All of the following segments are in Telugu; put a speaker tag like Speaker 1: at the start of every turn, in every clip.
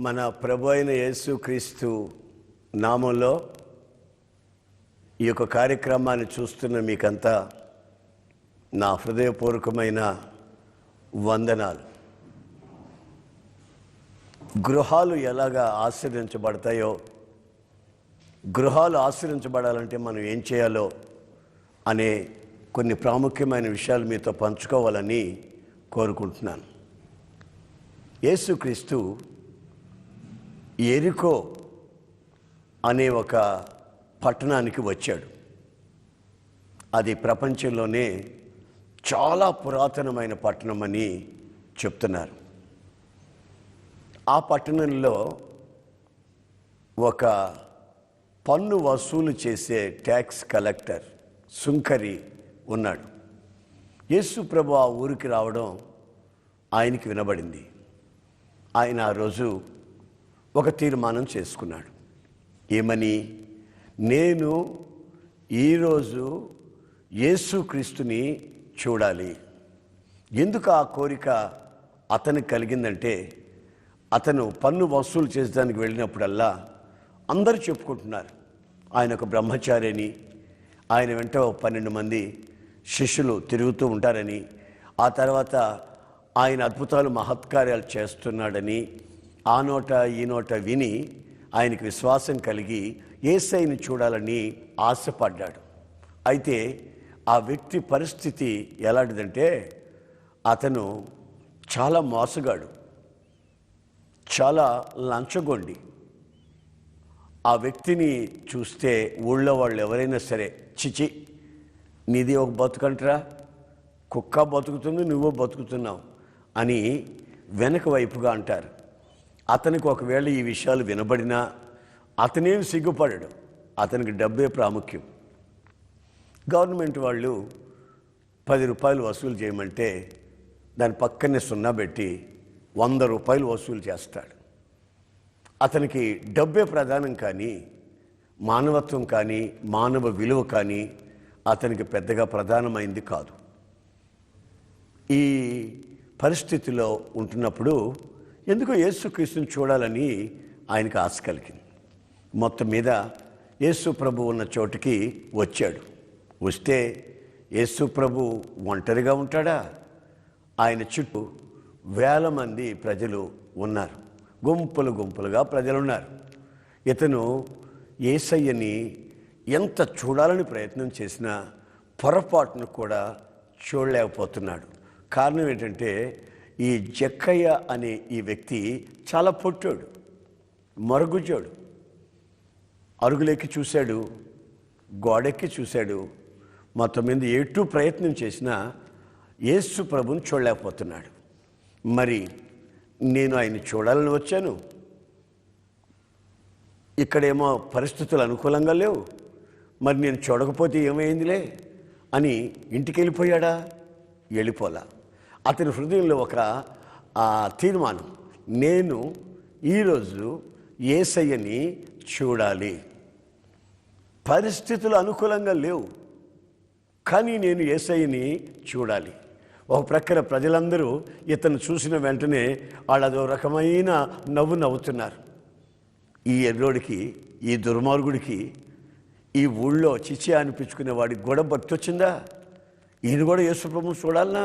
Speaker 1: మన ప్రభు అయిన యేసుక్రీస్తు నామంలో ఈ యొక్క కార్యక్రమాన్ని చూస్తున్న మీకంతా నా హృదయపూర్వకమైన వందనాలు. గృహాలు ఎలాగా ఆశీర్వదించబడతాయో, గృహాలు ఆశీర్వదించబడాలంటే మనం ఏం చేయాలో అనే కొన్ని ప్రాముఖ్యమైన విషయాలు మీతో పంచుకోవాలని కోరుకుంటున్నాను. యేసుక్రీస్తు యెరికో అనే ఒక పట్టణానికి వచ్చాడు. అది ప్రపంచంలోనే చాలా పురాతనమైన పట్టణం అని చెప్తున్నారు. ఆ పట్టణంలో ఒక పన్ను వసూలు చేసే ట్యాక్స్ కలెక్టర్ సుంకరి ఉన్నాడు. యేసు ప్రభు ఆ ఊరికి రావడం ఆయనకి వినబడింది. ఆయన ఆ రోజు ఒక తీర్మానం చేసుకున్నాడు. ఏమని? నేను ఈరోజు యేసుక్రీస్తుని చూడాలి. ఎందుకు ఆ కోరిక అతనికి కలిగిందంటే, అతను పన్ను వసూలు చేసేదానికి వెళ్ళినప్పుడల్లా అందరూ చెప్పుకుంటున్నారు ఆయన ఒక బ్రహ్మచారి అని, ఆయన వెంట 12 మంది శిష్యులు తిరుగుతూ ఉంటారని, ఆ తర్వాత ఆయన అద్భుతాలు మహత్కార్యాలు చేస్తున్నాడని ఆ నోట ఈ నోట విని ఆయనకి విశ్వాసం కలిగి యేసయ్యని చూడాలని ఆశపడ్డాడు. అయితే ఆ వ్యక్తి పరిస్థితి ఎలాంటిదంటే, అతను చాలా మోసగాడు, చాలా లంచగొండి. ఆ వ్యక్తిని చూస్తే ఊళ్ళో వాళ్ళు ఎవరైనా సరే, చిచి నీది ఒక బతుకంటరా, కుక్క బతుకుతుంది నువ్వు బతుకుతున్నావు అని వెనక వైపుగా అంటారు. అతనికి ఒకవేళ ఈ విషయాలు వినబడినా అతనేం సిగ్గుపడాడు, అతనికి డబ్బే ప్రాముఖ్యం. గవర్నమెంట్ వాళ్ళు 10 రూపాయలు వసూలు చేయమంటే దాని పక్కనే 0 పెట్టి 100 రూపాయలు వసూలు చేస్తాడు. అతనికి డబ్బే ప్రధానం, కానీ మానవత్వం కానీ మానవ విలువ కానీ అతనికి పెద్దగా ప్రధానమైంది కాదు. ఈ పరిస్థితిలో ఉంటున్నప్పుడు ఎందుకో యేసుక్రీస్తుని చూడాలని ఆయనకు ఆశ కలిగింది. మొత్తం మీద యేసు ప్రభు ఉన్న చోటుకి వచ్చాడు. వస్తే యేసు ప్రభు ఒంటరిగా ఉంటాడా? ఆయన చుట్టూ వేల మంది ప్రజలు ఉన్నారు, గుంపులు గుంపులుగా ప్రజలున్నారు. ఇతను యేసయ్యని ఎంత చూడాలని ప్రయత్నం చేసినా పొరపాటును కూడా చూడలేకపోతున్నాడు. కారణం ఏంటంటే, ఈ జక్కయ్య అనే ఈ వ్యక్తి చాలా పొట్టాడు, మరుగుజ్జోడు. అరుగులెక్కి చూశాడు, గోడెక్కి చూశాడు, మొత్తం మీద ఎటు ప్రయత్నం చేసినా యేసు ప్రభుని చూడలేకపోతున్నాడు. మరి నేను ఆయన చూడాలని వచ్చాను, ఇక్కడేమో పరిస్థితులు అనుకూలంగా లేవు, మరి నేను చూడకపోతే ఏమైందిలే అని ఇంటికి వెళ్ళిపోయాడా? వెళ్ళిపోలా. అతని హృదయంలో ఒక తీర్మానం, నేను ఈరోజు యేసయ్యని చూడాలి. పరిస్థితులు అనుకూలంగా లేవు, కానీ నేను యేసయ్యని చూడాలి. ఒక ప్రక్కన ప్రజలందరూ ఇతను చూసిన వెంటనే వాళ్ళదో రకమైన నవ్వు నవ్వుతున్నారు. ఈ ఎర్రోడికి, ఈ దుర్మార్గుడికి, ఈ ఊళ్ళో చిచి అనిపించుకునే వాడికి కూడా భక్తి వచ్చిందా? ఈయన కూడా యేసు ప్రభువుని చూడాలనా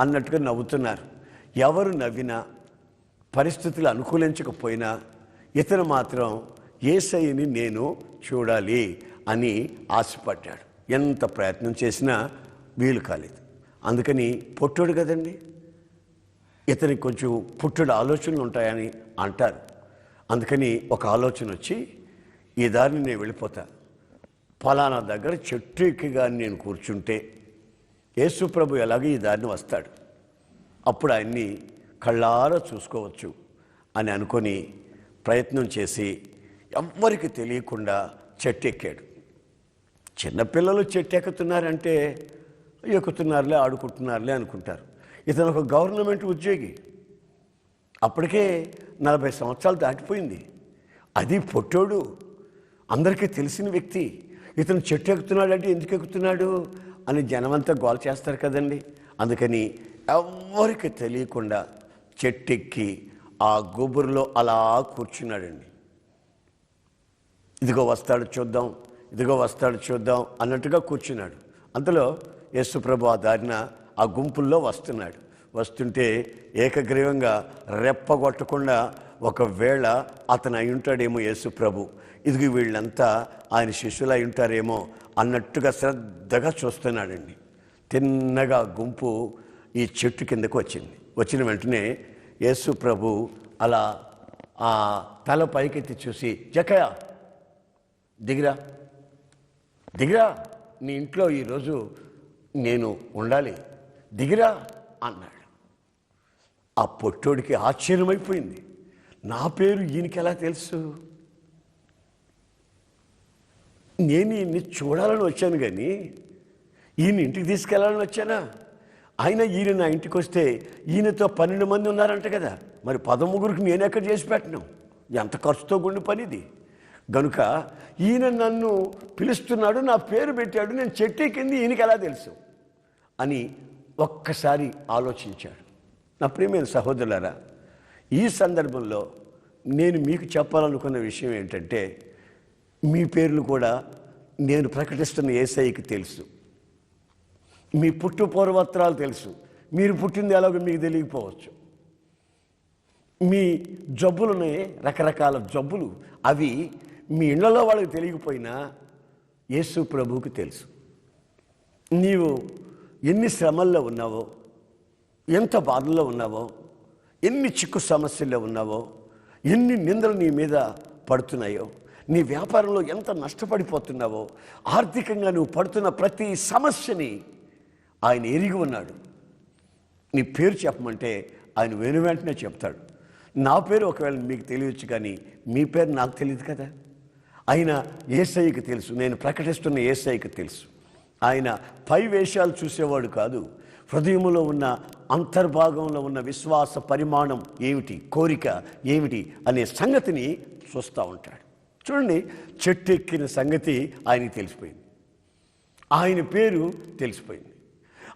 Speaker 1: అన్నట్టుగా నవ్వుతున్నారు. ఎవరు నవ్వినా, పరిస్థితులు అనుకూలించకపోయినా ఇతను మాత్రం యేసయ్యని నేను చూడాలి అని ఆశపడ్డాడు. ఎంత ప్రయత్నం చేసినా వీలు కాలేదు. అందుకని పొట్టుడు కదండి, ఇతనికి కొంచెం పుట్టుడు ఆలోచనలు ఉంటాయని అంటారు. అందుకని ఒక ఆలోచన వచ్చి, ఈ దారిని నేను వెళ్ళిపోతా, ఫలానా దగ్గర చెట్టు ఎక్కిగా నేను కూర్చుంటే యేసు ప్రభు ఎలాగో ఈ దారిని వస్తాడు, అప్పుడు ఆయన్ని కళ్ళారా చూసుకోవచ్చు అని అనుకొని ప్రయత్నం చేసి ఎవ్వరికి తెలియకుండా చెట్టు ఎక్కాడు. చిన్నపిల్లలు చెట్టు ఎక్కుతున్నారంటే ఎక్కుతున్నారులే, ఆడుకుంటున్నారులే అనుకుంటారు. ఇతను ఒక గవర్నమెంట్ ఉద్యోగి, అప్పటికే 40 సంవత్సరాలు దాటిపోయింది. అది పొట్టోడు, అందరికీ తెలిసిన వ్యక్తి. ఇతను చెట్టు ఎక్కుతున్నాడంటే ఎందుకు ఎక్కుతున్నాడు అని జనమంతా గోల చేస్తారు కదండి. అందుకని ఎవ్వరికి తెలియకుండా చెట్టెక్కి ఆ గోబురులో అలా కూర్చున్నాడండి. ఇదిగో వస్తాడు చూద్దాం, ఇదిగో వస్తాడు చూద్దాం అన్నట్టుగా కూర్చున్నాడు. అంతలో యేసు ప్రభు ఆ దారిన ఆ గుంపుల్లో వస్తున్నాడు. వస్తుంటే ఏకగ్రీవంగా రెప్పగొట్టకుండా ఒకవేళ అతను అయి ఉంటాడేమో యేసు ప్రభు, ఇదిగో వీళ్ళంతా ఆయన శిష్యులు అయి ఉంటారేమో అన్నట్టుగా శ్రద్ధగా చూస్తున్నాడండి. తిన్నగా గుంపు ఈ చెట్టు కిందకు వచ్చింది. వచ్చిన వెంటనే యేసు ప్రభు అలా ఆ తల పైకెత్తి చూసి, జక్కయ్య దిగిరా, దిగిరా, నీ ఇంట్లో ఈరోజు నేను ఉండాలి, దిగిరా అన్నాడు. ఆ పొట్టోడికి ఆశ్చర్యమైపోయింది. నా పేరు ఈయనకి ఎలా తెలుసు? నేను ఈయన్ని చూడాలని వచ్చాను కానీ ఈయన ఇంటికి తీసుకెళ్ళాలని వచ్చానా? ఈయన నా ఇంటికి వస్తే ఈయనతో 12 మంది ఉన్నారంట కదా, మరి 13కి నేను ఎక్కడ చేసి పెట్టను? ఎంత ఖర్చుతో గుండి పనిది. గనుక ఈయన నన్ను పిలుస్తున్నాడు, నా పేరు పెట్టాడు, నేను చెట్టు కింద ఈయనకి ఎలా తెలుసు అని ఒక్కసారి ఆలోచించాడు. నా ప్రియమైన సహోదరులారా, ఈ సందర్భంలో నేను మీకు చెప్పాలనుకున్న విషయం ఏంటంటే, మీ పేర్లు కూడా నేను ప్రకటిస్తున్న యేసయ్యకి తెలుసు. మీ పుట్టు పూర్వత్రాలు తెలుసు. మీరు పుట్టింది ఎలాగో మీకు తెలియకపోవచ్చు. మీ జబ్బులున్నాయి, రకరకాల జబ్బులు, అవి మీ ఇళ్లలో వాళ్ళకి తెలియకపోయినా యేసు ప్రభువుకి తెలుసు. నీవు ఎన్ని శ్రమల్లో ఉన్నావో, ఎంత బాధల్లో ఉన్నావో, ఎన్ని చిక్కు సమస్యల్లో ఉన్నావో, ఎన్ని నిందలు నీ మీద పడుతున్నాయో, నీ వ్యాపారంలో ఎంత నష్టపడిపోతున్నావో, ఆర్థికంగా నువ్వు పడుతున్న ప్రతి సమస్యని ఆయన ఎరిగి ఉన్నాడు. నీ పేరు చెప్పమంటే ఆయన వెంటనే చెప్తాడు. నా పేరు ఒకవేళ మీకు తెలియచ్చు, కానీ మీ పేరు నాకు తెలియదు కదా. ఆయన యేసయ్యకి తెలుసు, నేను ప్రకటిస్తున్న యేసయ్యకి తెలుసు. ఆయన పై వేషాలు చూసేవాడు కాదు, హృదయంలో ఉన్న అంతర్భాగంలో ఉన్న విశ్వాస పరిమాణం ఏమిటి, కోరిక ఏమిటి అనే సంగతిని చూస్తూ ఉంటాడు. చూడండి, చెట్టు ఎక్కిన సంగతి ఆయనకి తెలిసిపోయింది, ఆయన పేరు తెలిసిపోయింది,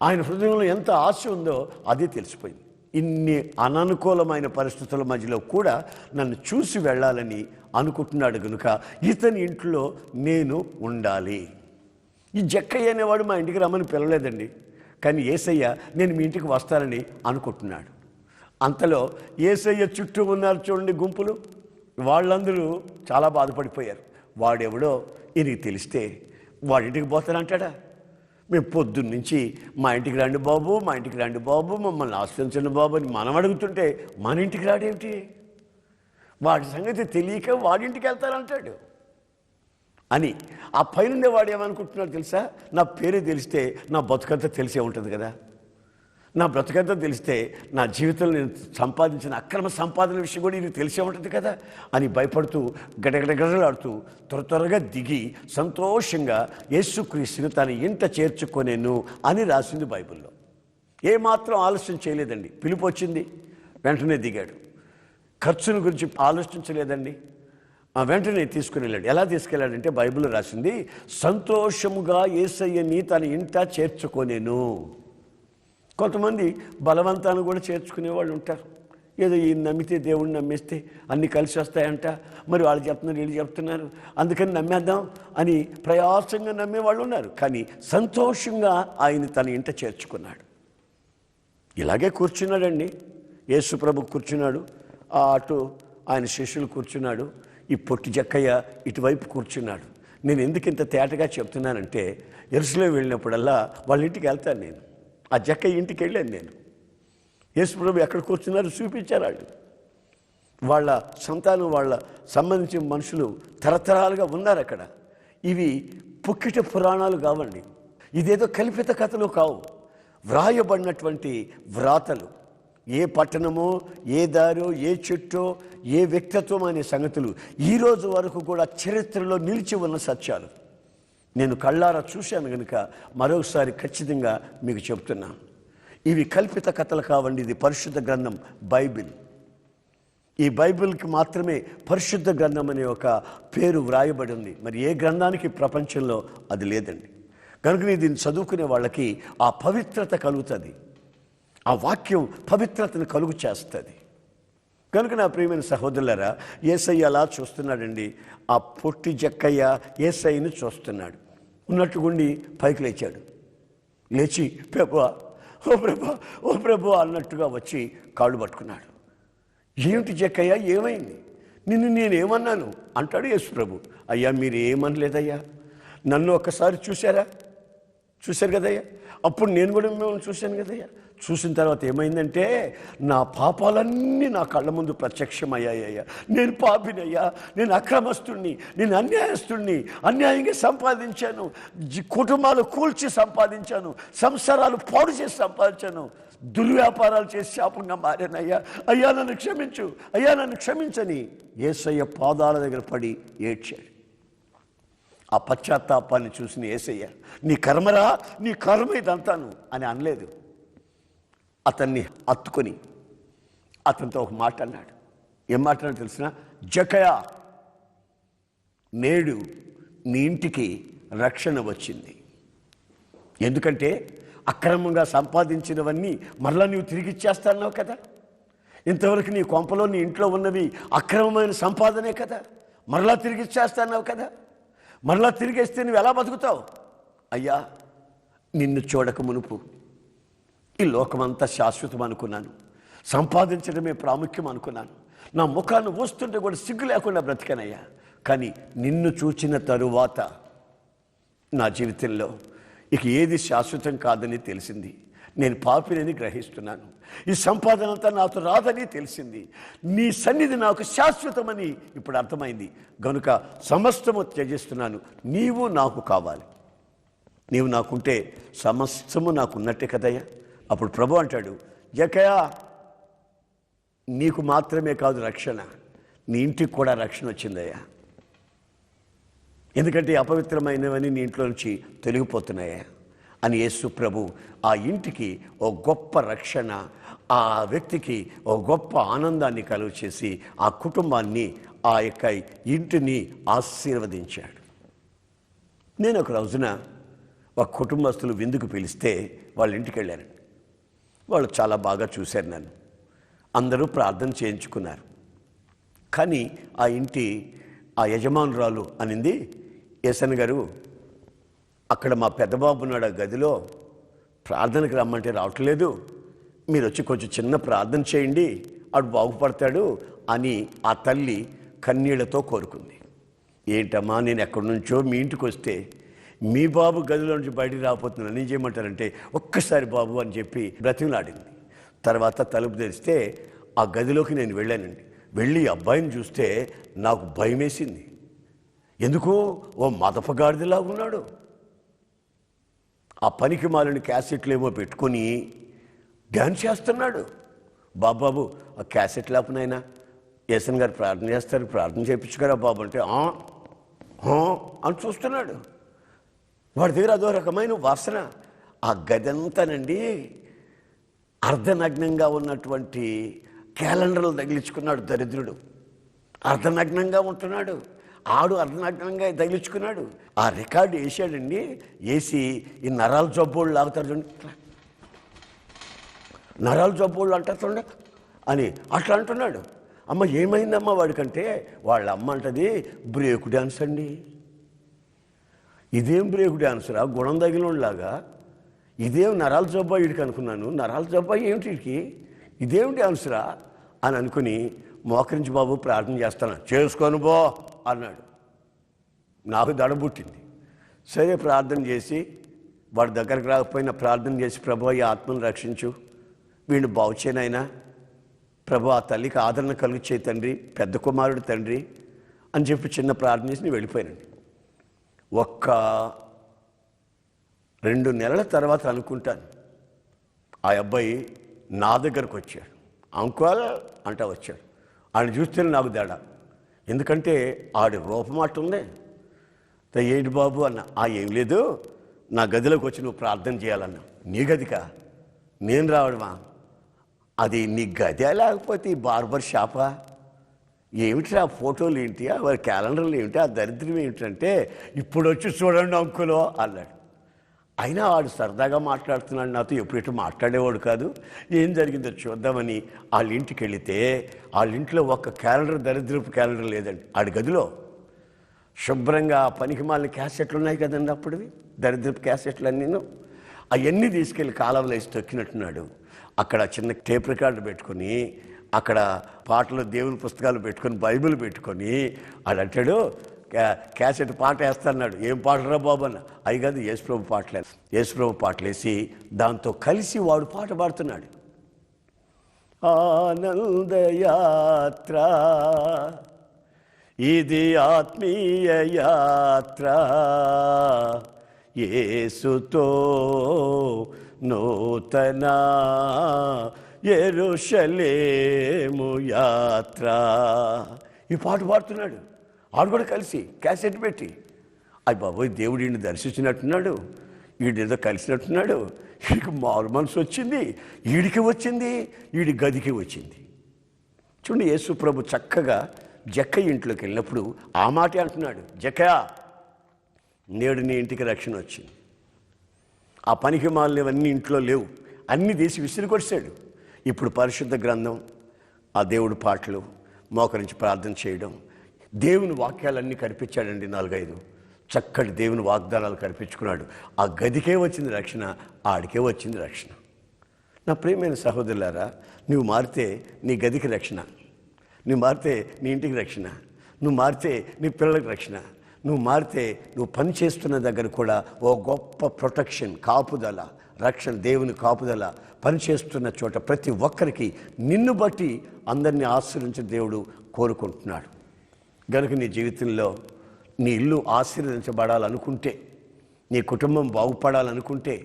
Speaker 1: ఆయన హృదయంలో ఎంత ఆశ ఉందో అది తెలిసిపోయింది. ఇన్ని అననుకూలమైన పరిస్థితుల మధ్యలో కూడా నన్ను చూసి వెళ్ళాలని అనుకుంటున్నాడు కనుక ఇతని ఇంట్లో నేను ఉండాలి. ఈ జక్కయ్య అనేవాడు మా ఇంటికి రమ్మని పిలవలేదండి, కానీ యేసయ్య నేను మీ ఇంటికి వస్తానని అనుకుంటున్నాడు. అంతలో యేసయ్య చుట్టూ ఉన్నారు చూడండి గుంపులు, వాళ్ళందరూ చాలా బాధపడిపోయారు. వాడెవడో ఈయనకి తెలిస్తే వాడింటికి పోతానంటాడా? మేము పొద్దున్నుంచి మా ఇంటికి రండి బాబు, మా ఇంటికి రండి బాబు, మమ్మల్ని ఆశ్రయించండి బాబు అని మనం అడుగుతుంటే మన ఇంటికి రాడేమిటి? వాడి సంగతి తెలియక వాడింటికి వెళ్తానంటాడు అని ఆ పైనుండే వాడు ఏమనుకుంటున్నాడు తెలుసా? నా పేరు తెలిస్తే నా బతుకంతా తెలిసే ఉంటుంది కదా, నా బ్రతుకంతా తెలిస్తే నా జీవితంలో నేను సంపాదించిన అక్రమ సంపాదన విషయం కూడా ఇది తెలిసే ఉంటుంది కదా అని భయపడుతూ గడగడగడలాడుతూ త్వరగా దిగి సంతోషంగా యేసుక్రీస్తుని తన ఇంట చేర్చుకొనేను అని రాసింది బైబిల్లో. ఏమాత్రం ఆలస్యం చేయలేదండి. పిలుపు వచ్చింది, వెంటనే దిగాడు. ఖర్చుల గురించి ఆలోచించలేదండి, వెంటనే తీసుకుని వెళ్ళాడు. ఎలా తీసుకెళ్ళాడంటే బైబిల్లో రాసింది, సంతోషముగా యేసయ్యని తన ఇంట చేర్చుకొనేను. కొంతమంది బలవంతాన్ని కూడా చేర్చుకునే వాళ్ళు ఉంటారు. ఏదో ఈయన నమ్మితే దేవుడిని నమ్మేస్తే అన్నీ కలిసి వస్తాయంట, మరి వాళ్ళు చెప్తున్నారు వీళ్ళు చెప్తున్నారు అందుకని నమ్మేద్దాం అని ప్రయాసంగా నమ్మే వాళ్ళు ఉన్నారు. కానీ సంతోషంగా ఆయన తన ఇంట చేర్చుకున్నాడు. ఇలాగే కూర్చున్నాడండి. యేసు ప్రభు కూర్చున్నాడు, అటు ఆయన శిష్యులు కూర్చున్నాడు, ఈ పొట్టి జక్కయ్య ఇటువైపు కూర్చున్నాడు. నేను ఎందుకు ఇంత తేటగా చెప్తున్నానంటే, యెరూషలేము వెళ్ళినప్పుడల్లా వాళ్ళ ఇంటికి వెళ్తాను నేను. ఆ జక్కయ్య ఇంటికి వెళ్ళాను నేను. యేసు ప్రభు ఎక్కడ కూర్చున్నారో చూపించారు వాళ్ళు. వాళ్ళ సంతానం, వాళ్ళ సంబంధించిన మనుషులు తరతరాలుగా ఉన్నారు అక్కడ. ఇవి పుక్కిట పురాణాలు కావండి, ఇదేదో కల్పిత కథలు కావు, వ్రాయబడినటువంటి వ్రాతలు. ఏ పట్టణమో, ఏ దారో, ఏ చెట్టో, ఏ వ్యక్తిత్వం అనే సంగతులు ఈరోజు వరకు కూడా చరిత్రలో నిలిచి ఉన్న సత్యాలు. నేను కళ్ళారా చూశాను కనుక మరోసారి ఖచ్చితంగా మీకు చెప్తున్నాను. ఇవి కల్పిత కథలు కావండి, ఇది పరిశుద్ధ గ్రంథం బైబిల్. ఈ బైబిల్కి మాత్రమే పరిశుద్ధ గ్రంథం అనే ఒక పేరు వ్రాయబడి ఉంది. మరి ఏ గ్రంథానికి ప్రపంచంలో అది లేదండి. కనుక దీన్ని చదువుకునే వాళ్ళకి ఆ పవిత్రత కలుగుతుంది, ఆ వాక్యం పవిత్రతను కలుగు చేస్తుంది. కనుక నా ప్రియమైన సహోదరులారా, యేసయ్య అలా చూస్తున్నాడండి. ఆ పొట్టి జక్కయ్య యేసయ్యను చూస్తున్నాడు. ఉన్నట్టుగుండి పైకి లేచాడు. లేచి ప్రభువా, ఓ ప్రభా, ఓ ప్రభు అన్నట్టుగా వచ్చి కాళ్ళు పట్టుకున్నాడు. ఏమిటి జక్కయ్య, ఏమైంది? నిన్ను నేనేమన్నాను అంటాడు యేసు ప్రభు. అయ్యా మీరు ఏమనలేదయ్యా, నన్ను ఒక్కసారి చూశారు కదయ్యా, అప్పుడు నేను కూడా మిమ్మల్ని చూశాను కదయ్యా. చూసిన తర్వాత ఏమైందంటే నా పాపాలన్నీ నా కళ్ళ ముందు ప్రత్యక్షమయ్యాయ్యా. నేను పాపినయ్యా, నేను అక్రమస్తుణ్ణి, నేను అన్యాయస్తుణ్ణి, అన్యాయంగా సంపాదించాను, కుటుంబాలు కూల్చి సంపాదించాను, సంసారాలు పాడు చేసి సంపాదించాను, దుర్వ్యాపారాలు చేసి శాపంగా మారానయ్యా. అయ్యా నన్ను క్షమించు, అయ్యా నన్ను క్షమించని యేసయ్య పాదాల దగ్గర పడి ఏడ్చాడు. ఆ పశ్చాత్తాపాన్ని చూసిన యేసయ్య నీ కర్మరా, నీ కర్మ ఇదంతాను అని అనలేదు. అతన్ని హత్తుకొని అతనితో ఒక మాట అన్నాడు. ఏం మాట్లాడాడు తెలిసిన? జక్కయ్య, నేడు నీ ఇంటికి రక్షణ వచ్చింది. ఎందుకంటే అక్రమంగా సంపాదించినవన్నీ మరలా నీవు తిరిగి ఇచ్చేస్తాన్నావు కదా. ఇంతవరకు నీ కొంపలో నీ ఇంట్లో ఉన్నవి అక్రమమైన సంపాదనే కదా, మరలా తిరిగి ఇచ్చేస్తాన్నావు కదా. మరలా తిరిగేస్తే నువ్వు ఎలా బతుకుతావు? అయ్యా, నిన్ను చూడక మునుపు ఈ లోకమంతా శాశ్వతం అనుకున్నాను, సంపాదించడమే ప్రాముఖ్యం అనుకున్నాను, నా ముఖాన్ని ఊస్తుంటే కూడా సిగ్గు లేకుండా బ్రతికానయ్యా. కానీ నిన్ను చూచిన తరువాత నా జీవితంలో ఇక ఏది శాశ్వతం కాదని తెలిసింది. నేను పాపినని గ్రహిస్తున్నాను. ఈ సంపాదన అంతా నాతో రాదని తెలిసింది. నీ సన్నిధి నాకు శాశ్వతమని ఇప్పుడు అర్థమైంది. గనుక సమస్తము త్యజిస్తున్నాను. నీవు నాకు కావాలి. నీవు నాకుంటే సమస్తము నాకున్నట్టే కదయ్యా. అప్పుడు ప్రభు అంటాడు, జక్కయ్య, నీకు మాత్రమే కాదు రక్షణ, నీ ఇంటికి కూడా రక్షణ వచ్చిందయ్యా. ఎందుకంటే అపవిత్రమైనవని నీ ఇంట్లో నుంచి తొలగిపోతున్నాయా అని యేసు ప్రభు ఆ ఇంటికి ఓ గొప్ప రక్షణ, ఆ వ్యక్తికి ఓ గొప్ప ఆనందాన్ని కలుగు చేసి ఆ కుటుంబాన్ని, ఆ యొక్క ఇంటిని ఆశీర్వదించాడు. నేను ఒక రోజున ఒక కుటుంబస్తులు విందుకు పిలిస్తే వాళ్ళ ఇంటికి వెళ్ళాను. వాళ్ళు చాలా బాగా చూశారు నన్ను. అందరూ ప్రార్థన చేయించుకున్నారు. కానీ ఆ ఇంటి ఆ యజమానురాలు అనింది, ఏసన్ గారు, అక్కడ మా పెద్దబాబు ఉన్నాడు ఆ గదిలో, ప్రార్థనకు రమ్మంటే రావట్లేదు, మీరు వచ్చి కొంచెం చిన్న ప్రార్థన చేయండి, ఆడు బాగుపడతాడు అని ఆ తల్లి కన్నీళ్లతో కోరుకుంది. ఏంటమ్మా, నేను ఎక్కడి నుంచో మీ ఇంటికి వస్తే మీ బాబు గదిలో నుంచి బయటికి రాకపోతున్నాను, నేను చేయమంటారంటే ఒక్కసారి బాబు అని చెప్పి బ్రతిమలాడింది. తర్వాత తలుపు తెరిస్తే ఆ గదిలోకి నేను వెళ్ళానండి. వెళ్ళి అబ్బాయిని చూస్తే నాకు భయం వేసింది. ఎందుకో ఓ మదపగాడిదిలా ఉన్నాడు. ఆ పనికి మాలిన క్యాసెట్లు ఏమో పెట్టుకొని డ్యాన్స్ చేస్తున్నాడు. బాబు ఆ క్యాసెట్ లేపనైనా ఏసన్ గారు ప్రార్థన చేస్తారు, ప్రార్థన చేయించుకోరా బాబు అంటే అని చూస్తున్నాడు. వాడి దగ్గర అదో రకమైన వాసన. ఆ గదంతానండి అర్ధనగ్నంగా ఉన్నటువంటి క్యాలెండర్లు తగిలించుకున్నాడు దరిద్రుడు. అర్ధనగ్నంగా ఉంటున్నాడు. ఆడు అర్ధనగ్నంగా తగిలించుకున్నాడు. ఆ రికార్డు వేసాడండి. వేసి ఈ నరాల జబ్బోళ్ళు లాగుతారు చూడండి, నరాల జబ్బోళ్ళు అంటారు అని అట్లా అంటున్నాడు. అమ్మ ఏమైందమ్మా వాడికంటే వాళ్ళ అమ్మ అంటది, బ్రేక్ డ్యాన్స్ అండి. ఇదేం బ్రేక్ డ్యాన్స్రా, గుణం తగిలినలాగా, ఇదేం నరాల జబ్బా వీడికి అనుకున్నాను. నరాల జబ్బా ఏమిటి వీడికి, ఇదేం డ్యాన్స్రా అని అనుకుని మోకరించి బాబు ప్రార్థన చేస్తాను, చేసుకోను బో అన్నాడు. నాకు దడబుట్టింది. సరే ప్రార్థన చేసి, వాడి దగ్గరకు రాకపోయినా ప్రార్థన చేసి, ప్రభు ఈ ఆత్మను రక్షించు, వీడిని బాగు చేయనైనా, ప్రభు ఆ తల్లికి ఆదరణ కలుగు చేయి తండ్రి, పెద్ద కుమారుడు తండ్రి అని చెప్పి చిన్న ప్రార్థన చేసి నేను వెళ్ళిపోయానండి. ఒక్క 2 నెలల తర్వాత అనుకుంటాను ఆ అబ్బాయి నా దగ్గరకు వచ్చాడు. అంకుల్ అంటా వచ్చాడు. ఆయన చూస్తే నాకు తేడా. ఎందుకంటే ఆడి రూపమాట ఉంది. ఏంటి బాబు అన్న, ఏం లేదు, నా గదిలోకి వచ్చి నువ్వు ప్రార్థన చేయాలన్నా. నీ గదికా? నేను రావడమా? అది నీ గదే లేకపోతే ఈ బార్బర్ షాపా? ఏమిటి ఆ ఫోటోలు ఏంటి, వారి క్యాలెండర్లు ఏమిటి, ఆ దరిద్రం ఏమిటంటే, ఇప్పుడు వచ్చి చూడండి అంకులో అన్నాడు. అయినా వాడు సరదాగా మాట్లాడుతున్నాడు నాతో, ఎప్పుడెటు మాట్లాడేవాడు కాదు. ఏం జరిగిందో చూద్దామని వాళ్ళ ఇంటికి వెళితే వాళ్ళ ఇంట్లో ఒక క్యాలెండర్, దరిద్రపు క్యాలెండర్ లేదండి. ఆడి గదిలో శుభ్రంగా పనికి మాలిన క్యాసెట్లు ఉన్నాయి కదండి, అప్పుడువి దరిద్రపు క్యాసెట్లు అన్నీను. అవన్నీ తీసుకెళ్ళి కాలంలో వేసి తొక్కినట్టున్నాడు. అక్కడ చిన్న టేప్ రికార్డు పెట్టుకొని, అక్కడ పాటలు, దేవుని పుస్తకాలు పెట్టుకొని, బైబిల్ పెట్టుకొని ఆడు అంటాడు, క్యాసెట్ పాట వేస్తాడు. ఏం పాటరా బాబు అన్న. అవి కాదు, యేసుప్రభు పాటలే. యేసుప్రభు పాటలు వేసి దాంతో కలిసి వాడు పాట పాడుతున్నాడు. ఆనందయాత్ర, ఇది ఆత్మీయ యాత్ర, యేసుతో నూతన యెరూషలేము యాత్ర. ఈ పాట పాడుతున్నాడు. ఆడు కూడా కలిసి క్యాసెట్ పెట్టి, అయ్య బాబోయ్ దేవుడు ఈయన్ని దర్శించినట్టున్నాడు, వీడితో కలిసినట్టున్నాడు, వీడికి మారు మనసు వచ్చింది, వీడికి వచ్చింది, వీడి గదికి వచ్చింది. చూడండి, యేసు ప్రభు చక్కగా జక్కయ్య ఇంట్లోకి వెళ్ళినప్పుడు ఆ మాటే అంటున్నాడు, జక్కయ్య నేడు నీ ఇంటికి రక్షణ వచ్చింది. ఆ పనికి మాలినవన్నీ ఇంట్లో లేవు, అన్నీ తీసి విసిరి కొట్టాడు. ఇప్పుడు పరిశుద్ధ గ్రంథం, ఆ దేవుడి పాటలు, మోకరించి ప్రార్థన చేయడం, దేవుని వాక్యాలన్నీ కనిపించాడండి. 4-5 చక్కటి దేవుని వాగ్దానాలు కనిపించుకున్నాడు. ఆ గదికే వచ్చింది రక్షణ, ఆడికే వచ్చింది రక్షణ. నా ప్రియమైన సహోదరులారా, నువ్వు మారితే నీ గదికి రక్షణ, నువ్వు మారితే నీ ఇంటికి రక్షణ, నువ్వు మారితే నీ పిల్లలకు రక్షణ, నువ్వు మారితే నువ్వు పని చేస్తున్న దగ్గర కూడా ఓ గొప్ప ప్రొటెక్షన్, కాపుదల, రక్షణ, దేవుని కాపుదల పనిచేస్తున్న చోట ప్రతి ఒక్కరికి నిన్ను బట్టి అందరినీ ఆశీర్వించే దేవుడు కోరుకుంటున్నాడు. గనుక నీ జీవితంలో నీ ఇల్లు ఆశీర్వదించబడాలనుకుంటే, నీ కుటుంబం బాగుపడాలనుకుంటే,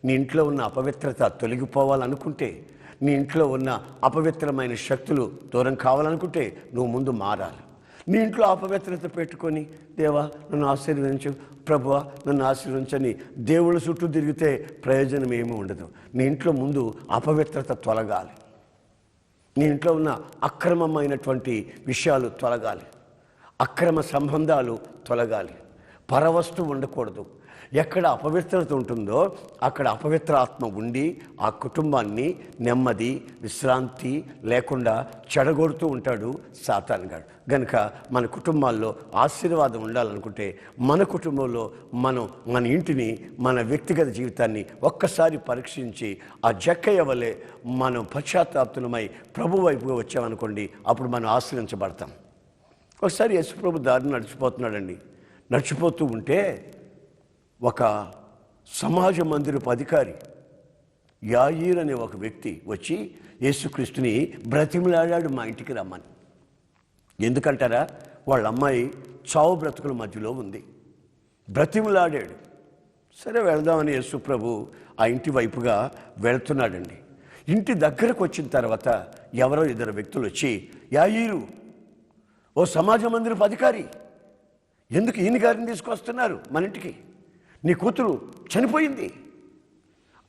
Speaker 1: నీ ఇంట్లో ఉన్న అపవిత్రత తొలగిపోవాలనుకుంటే, నీ ఇంట్లో ఉన్న అపవిత్రమైన శక్తులు దూరం కావాలనుకుంటే నువ్వు ముందు మారాలి. నీ ఇంట్లో అపవిత్రత పెట్టుకొని, దేవా నన్ను ఆశీర్వదించు, ప్రభువా నన్ను ఆశీర్వదించని దేవుళ్ళ చుట్టూ తిరిగితే ప్రయోజనం ఏమీ ఉండదు. నీ ఇంట్లో ముందు అపవిత్రత తొలగాలి. నీ ఇంట్లో ఉన్న అక్రమమైనటువంటి విషయాలు తొలగాలి, అక్రమ సంబంధాలు తొలగాలి, పరవస్తు ఉండకూడదు. ఎక్కడ అపవిత్రత ఉంటుందో అక్కడ అపవిత్ర ఆత్మ ఉండి ఆ కుటుంబాన్ని నెమ్మది, విశ్రాంతి లేకుండా చెడగొడుతూ ఉంటాడు సాతానుగాడు. గనుక మన కుటుంబాల్లో ఆశీర్వాదం ఉండాలనుకుంటే, మన కుటుంబంలో మన ఇంటిని, మన వ్యక్తిగత జీవితాన్ని ఒక్కసారి పరీక్షించి ఆ జక్కయ్య వలె మనం పశ్చాత్తాపతులమై ప్రభు వైపుగా వచ్చామనుకోండి, అప్పుడు మనం ఆశ్రయించబడతాం. ఒకసారి యేసుప్రభు దారిని నడిచిపోతున్నాడండి. నడిచిపోతూ ఉంటే ఒక సమాజ మందిరపు అధికారి యాయీర్ అనే ఒక వ్యక్తి వచ్చి యేసుక్రీస్తుని బ్రతిమలాడాడు, మా ఇంటికి రమ్మని. ఎందుకంటారా? వాళ్ళ అమ్మాయి చావు బ్రతుకుల మధ్యలో ఉంది. బ్రతిమలాడాడు. సరే వెళదామని యేసుప్రభు ఆ ఇంటి వైపుగా వెళుతున్నాడండి. ఇంటి దగ్గరకు వచ్చిన తర్వాత ఎవరో 2 వ్యక్తులు వచ్చి, యాయీరు, ఓ సమాజ మందిరపు అధికారి, ఎందుకు ఈయన గారిని తీసుకొస్తున్నారు మన ఇంటికి? నీ కూతురు చనిపోయింది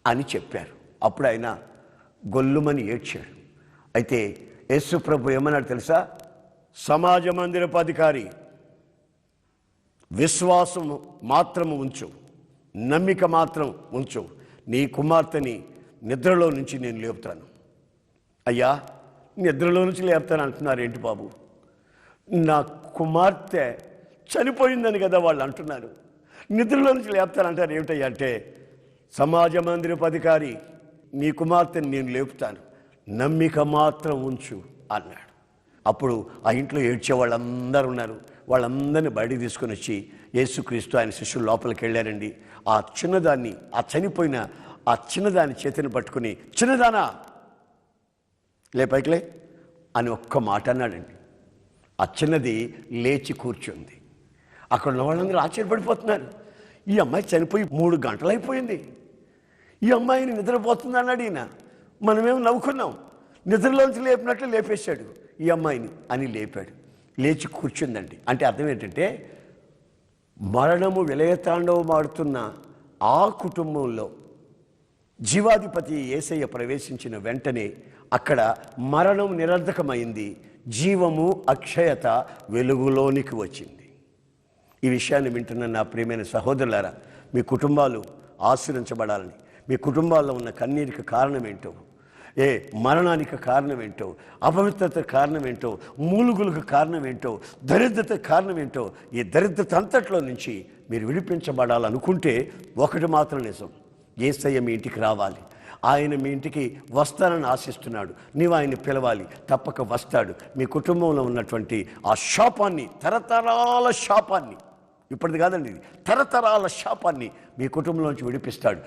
Speaker 1: అని చెప్పారు. అప్పుడు ఆయన గొల్లుమని ఏడ్చాడు. అయితే యేసు ప్రభు ఏమన్నాడు తెలుసా? సమాజ మందిరపు అధికారి, విశ్వాసం మాత్రము ఉంచు, నమ్మిక మాత్రం ఉంచు, నీ కుమార్తెని నిద్రలో నుంచి నేను లేపుతాను. అయ్యా, నిద్రలో నుంచి లేపుతాను అంటున్నారు ఏంటి బాబు? నా కుమార్తె చనిపోయిందని కదా వాళ్ళు అంటున్నారు, నిద్రలో నుంచి లేపుతానంటారు ఏమిటయ్యా అంటే, సమాజ మందిరపు అధికారి, నీ కుమార్తెని నేను లేపుతాను, నమ్మిక మాత్రం ఉంచు అన్నాడు. అప్పుడు ఆ ఇంట్లో ఏడ్చే వాళ్ళందరూ ఉన్నారు. వాళ్ళందరినీ బయటికి తీసుకొని వచ్చి యేసుక్రీస్తు ఆయన శిష్యులు లోపలికి వెళ్ళారండి. ఆ చిన్నదాన్ని, ఆ చనిపోయిన ఆ చిన్నదాన్ని చేతిని పట్టుకుని, చిన్నదానా లే పైకిలే అని ఒక్క మాట అన్నాడండి. ఆ చిన్నది లేచి కూర్చుంది. అక్కడ ఉన్న వాళ్ళందరూ ఆశ్చర్యపడిపోతున్నారు. ఈ అమ్మాయి చనిపోయి 3 గంటలు అయిపోయింది, ఈ అమ్మాయిని నిద్రపోతుంది అన్నాడు ఈయన. మనమేమో నవ్వుకున్నాం. నిద్రలోంచి లేపినట్లు లేపేశాడు ఈ అమ్మాయిని అని లేపాడు. లేచి కూర్చుందండి. అంటే అర్థం ఏంటంటే, మరణము విలయతాండవం ఆడుతున్న ఆ కుటుంబంలో జీవాధిపతి యేసయ్య ప్రవేశించిన వెంటనే అక్కడ మరణం నిరర్ధకమైంది, జీవము, అక్షయత వెలుగులోనికి వచ్చింది. ఈ విషయాన్ని వింటున్న నా ప్రియమైన సహోదరులారా, మీ కుటుంబాలు ఆశీర్వించబడాలని, మీ కుటుంబాల్లో ఉన్న కన్నీరికి కారణం ఏంటో, ఏ మరణానికి కారణం ఏంటో, అపవిత్రత కారణం ఏంటో, మూలుగులకు కారణం ఏంటో, దరిద్రత కారణం ఏంటో, ఈ దరిద్రత అంతట్లో నుంచి మీరు విడిపించబడాలనుకుంటే ఒకటి మాత్రం నిజం, యేసయ్య మీ ఇంటికి రావాలి. ఆయన మీ ఇంటికి వస్తానని ఆశిస్తున్నాడు. నీవు ఆయన్ని పిలవాలి, తప్పక వస్తాడు. మీ కుటుంబంలో ఉన్నటువంటి ఆ శాపాన్ని, తరతరాల శాపాన్ని, ఇప్పటిది కాదండి, ఇది తరతరాల శాపాన్ని మీ కుటుంబంలోంచి విడిపిస్తాడు.